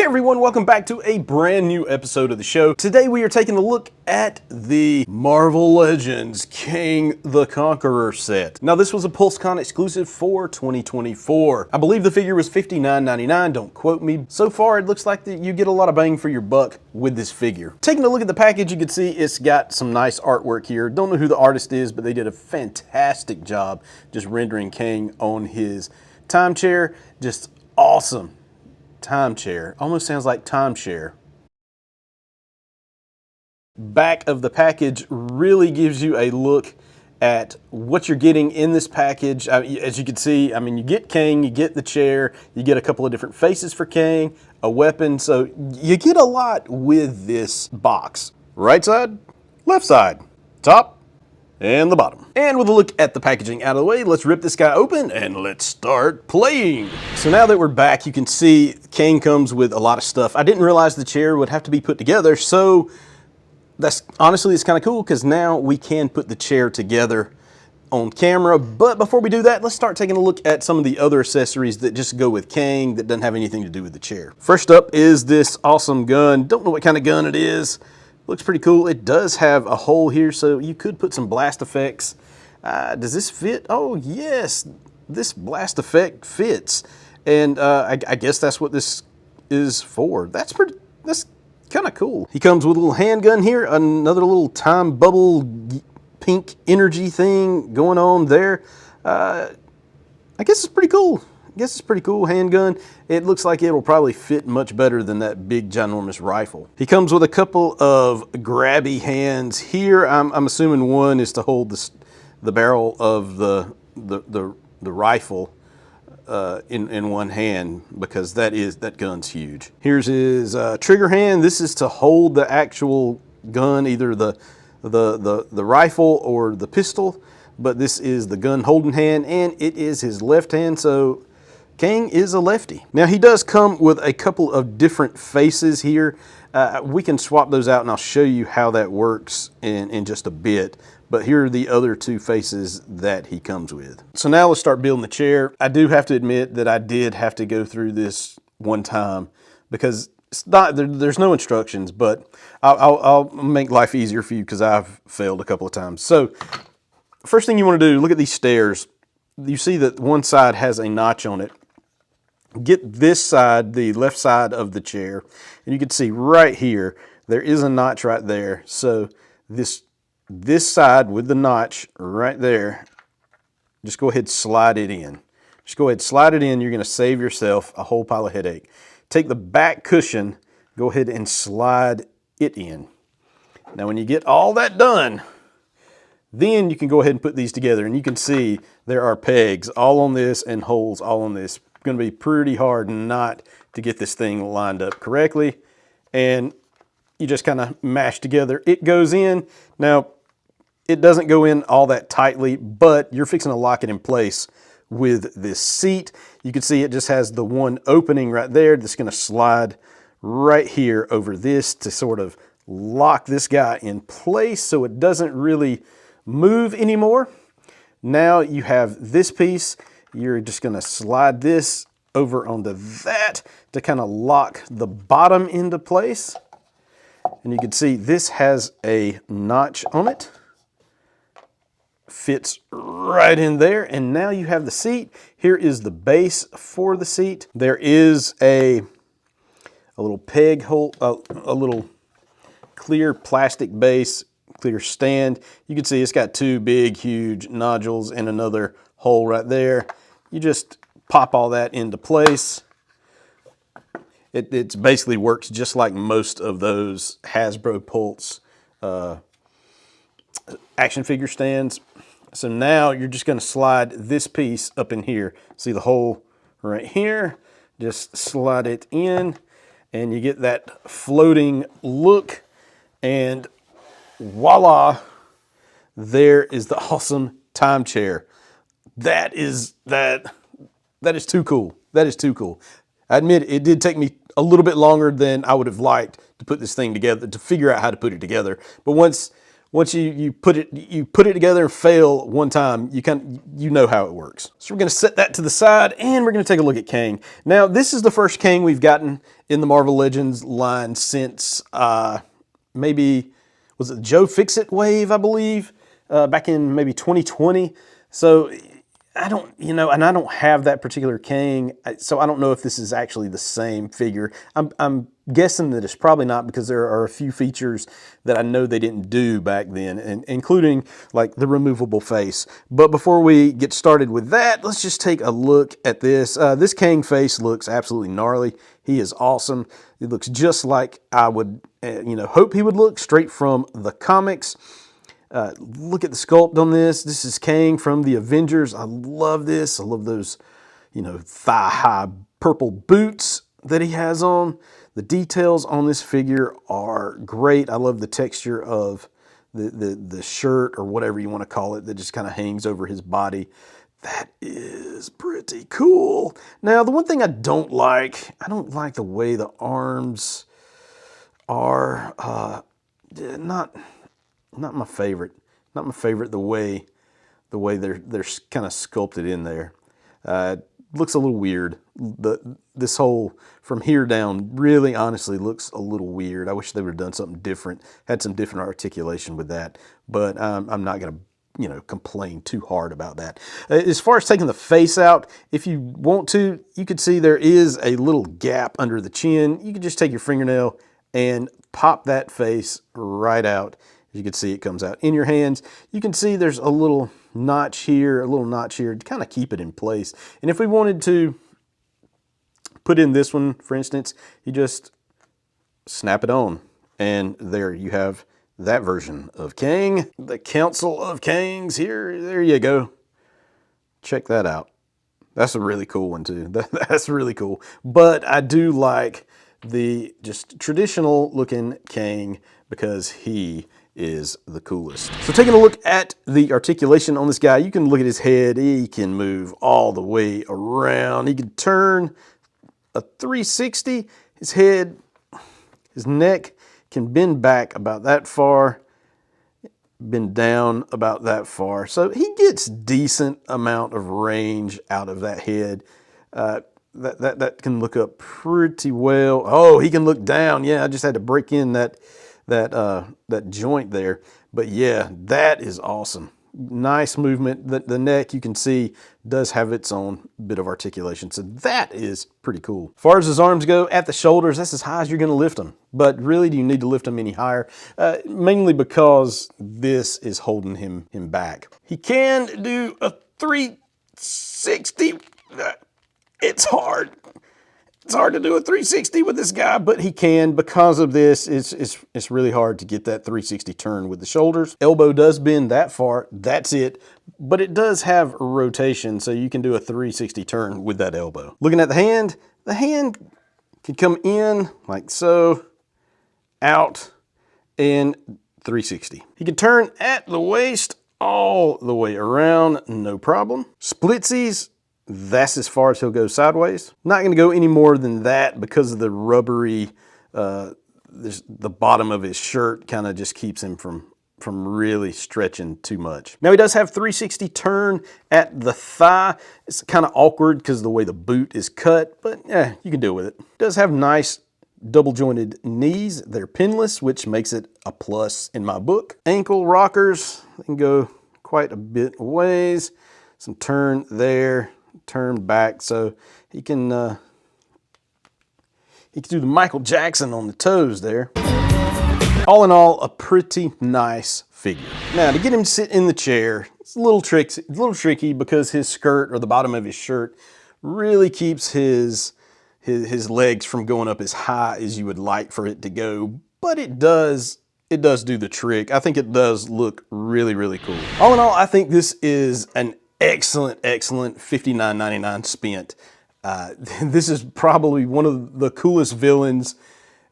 everyone, welcome back to a brand new episode of the show. Today we are taking a look at the Marvel Legends Kang the Conqueror set. Now this was a Pulse Con exclusive for 2024. I believe the figure was $59.99, don't quote me. So far it looks like that you get a lot of bang for your buck with this figure. Taking a look at the package, you can see it's got some nice artwork here. Don't know who the artist is, but they did a fantastic job just rendering Kang on his time chair. Just awesome. Time chair. Almost sounds like timeshare. Back of the package really gives you a look at what you're getting in this package. As you can see, I mean, you get Kang, you get the chair, you get a couple of different faces for Kang, a weapon, so you get a lot with this box. Right side, left side, top, and the bottom. And with a look at the packaging out of the way, let's rip this guy open and let's start playing. So now that we're back, you can see Kang comes with a lot of stuff. I didn't realize the chair would have to be put together, so honestly, it's kind of cool because now we can put the chair together on camera. But before we do that, let's start taking a look at some of the other accessories that just go with Kang that doesn't have anything to do with the chair. First up is this awesome gun. Don't know what kind of gun it is. Looks pretty cool. It does have a hole here, so you could put some blast effects. Does this fit? Oh, yes. This blast effect fits. And I guess that's what this is for. That's kind of cool. He comes with a little handgun here, another little time bubble pink energy thing going on there. I guess it's pretty cool. Handgun. It looks like it'll probably fit much better than that big ginormous rifle. He comes with a couple of grabby hands here. I'm assuming one is to hold the barrel of the rifle in one hand, because that gun's huge. Here's his trigger hand. This is to hold the actual gun, either the rifle or the pistol, but this is the gun holding hand, and it is his left hand, so Kang is a lefty. Now he does come with a couple of different faces here. We can swap those out and I'll show you how that works in just a bit. But here are the other two faces that he comes with. So now let's start building the chair. I do have to admit that I did have to go through this one time because there's no instructions, but I'll make life easier for you because I've failed a couple of times. So first thing you want to do, look at these stairs. You see that one side has a notch on it. Get this side, the left side of the chair, and you can see right here, there is a notch right there. So this side with the notch right there, just go ahead and slide it in. Just go ahead and slide it in. You're going to save yourself a whole pile of headache. Take the back cushion, go ahead and slide it in. Now when you get all that done, then you can go ahead and put these together, and you can see there are pegs all on this and holes all on this. It's going to be pretty hard not to get this thing lined up correctly, and you just kind of mash together. It goes in. Now, it doesn't go in all that tightly, but you're fixing to lock it in place with this seat. You can see it just has the one opening right there that's going to slide right here over this to sort of lock this guy in place so it doesn't really move anymore. Now you have this piece. You're just going to slide this over onto that to kind of lock the bottom into place. And you can see this has a notch on it. Fits right in there. And now you have the seat. Here is the base for the seat. There is a little peg hole, a little clear plastic base, clear stand. You can see it's got two big, huge nodules and another hole right there. You just pop all that into place. It basically works just like most of those Hasbro Pulse action figure stands. So now you're just going to slide this piece up in here. See the hole right here? Just slide it in and you get that floating look, and voila, there is the awesome time chair. That is too cool. That is too cool. I admit it did take me a little bit longer than I would have liked to put this thing together, to figure out how to put it together. But once once you put it together and fail one time, you know how it works. So we're going to set that to the side, and we're going to take a look at Kang. Now, this is the first Kang we've gotten in the Marvel Legends line since maybe, was it the Joe Fixit wave, I believe, back in maybe 2020. So I don't, and I don't have that particular Kang, so I don't know if this is actually the same figure. I'm guessing that it's probably not, because there are a few features that I know they didn't do back then, and including like the removable face. But before we get started with that, let's just take a look at this. This Kang face looks absolutely gnarly. He is awesome. It looks just like I would, hope he would look straight from the comics. Look at the sculpt on this. This is Kang from the Avengers. I love this. I love those, thigh-high purple boots that he has on. The details on this figure are great. I love the texture of the shirt, or whatever you want to call it, that just kind of hangs over his body. That is pretty cool. Now, the one thing I don't like the way the arms are. Not my favorite. Not my favorite. The way they're kind of sculpted in there. Looks a little weird. This whole from here down really honestly looks a little weird. I wish they would have done something different, had some different articulation with that. But I'm not gonna complain too hard about that. As far as taking the face out, if you want to, you could see there is a little gap under the chin. You could just take your fingernail and pop that face right out. As you can see, it comes out in your hands. You can see there's a little notch here, to kind of keep it in place. And if we wanted to put in this one, for instance, you just snap it on, and there you have that version of Kang. The Council of Kangs here, there you go. Check that out. That's a really cool one too. That's really cool. But I do like the just traditional looking Kang, because he is the coolest. So taking a look at the articulation on this guy, you can look at his head. He can move all the way around. He can turn a 360. His head, his neck can bend back about that far, bend down about that far. So he gets decent amount of range out of that head. That can look up pretty well. Oh, he can look down. Yeah, I just had to break in that joint there. But yeah, that is awesome. Nice movement. The neck, you can see, does have its own bit of articulation. So that is pretty cool. As far as his arms go, at the shoulders, that's as high as you're going to lift them. But really, do you need to lift them any higher? Mainly because this is holding him back. He can do a 360. It's hard. It's hard to do a 360 with this guy, but he can. Because of this, it's really hard to get that 360 turn with the shoulders. Elbow does bend that far. That's it. But it does have rotation, so you can do a 360 turn with that elbow. Looking at the hand can come in like so, out, and 360. He can turn at the waist all the way around, no problem. Splitsies, that's as far as he'll go sideways. Not going to go any more than that because of the rubbery, the bottom of his shirt kind of just keeps him from really stretching too much. Now he does have 360 turn at the thigh. It's kind of awkward because of the way the boot is cut, but yeah, you can deal with it. Does have nice double jointed knees. They're pinless, which makes it a plus in my book. Ankle rockers, they can go quite a bit ways. Some turn there, turn back, so he can do the Michael Jackson on the toes there. All in all, a pretty nice figure. Now, to get him to sit in the chair, it's a little tricky because his skirt, or the bottom of his shirt, really keeps his legs from going up as high as you would like for it to go, but it does do the trick. I think it does look really, really cool. All in all, I think this is an excellent $59.99 spent. This is probably one of the coolest villains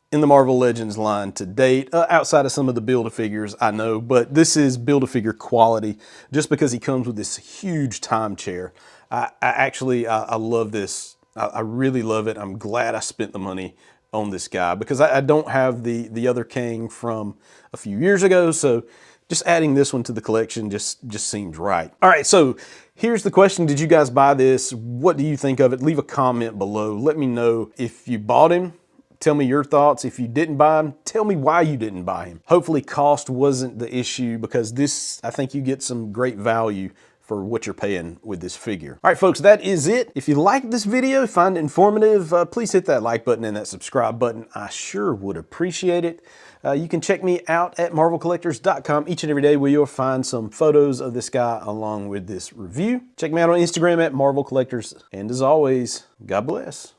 in the Marvel Legends line to date, outside of some of the Build-A-Figures, I know, but this is Build-A-Figure quality just because he comes with this huge time chair. I love this. I really love it. I'm glad I spent the money on this guy because I don't have the other Kang from a few years ago, so just adding this one to the collection just seems right. All right, so here's the question. Did you guys buy this? What do you think of it? Leave a comment below. Let me know if you bought him. Tell me your thoughts. If you didn't buy him, tell me why you didn't buy him. Hopefully cost wasn't the issue, because this, I think you get some great value for what you're paying with this figure. All right, folks, that is it. If you liked this video, find it informative, please hit that like button and that subscribe button. I sure would appreciate it. You can check me out at marvelcollectors.com each and every day, where you'll find some photos of this guy along with this review. Check me out on Instagram at Marvel Collectors. And as always, God bless.